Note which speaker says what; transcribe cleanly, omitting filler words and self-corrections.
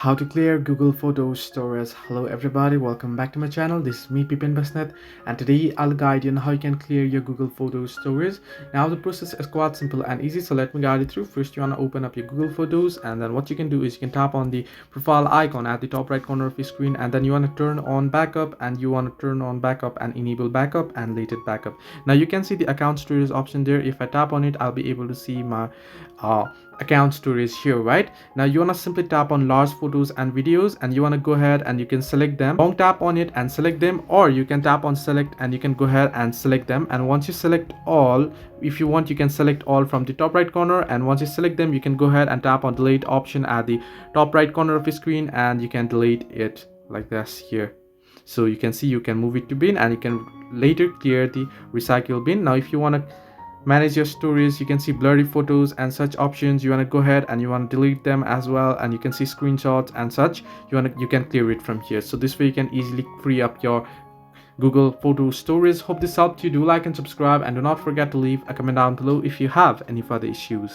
Speaker 1: How to clear Google Photos storage. Hello everybody, welcome back to my channel. This is me Pipin Basnet, and today I'll guide you on how you can clear your Google Photos storage. Now the process is quite simple and easy, so let me guide you through. First you want to open up your Google Photos, and then what you can do is you can tap on the profile icon at the top right corner of your screen, and then you want to turn on backup, and you want to turn on backup and enable backup and latent backup. Now you can see the account storage option there. If I tap on it, I'll be able to see my account storage here. Right now you want to simply tap on large photos and videos, and you want to go ahead and you can select them. Long tap on it and select them, or you can tap on select and you can go ahead and select them. And once you select all, if you want, you can select all from the top right corner, and once you select them, you can go ahead and tap on delete option at the top right corner of your screen, and you can delete it like this here. So you can see you can move it to bin, and you can later clear the recycle bin. Now if you want to manage your stories, you can see blurry photos and such options. You want to go ahead and you want to delete them as well, and you can see screenshots and such. You can clear it from here. So this way you can easily free up your Google Photo storage. Hope this helped you. Do like and subscribe, and do not forget to leave a comment down below if you have any further issues.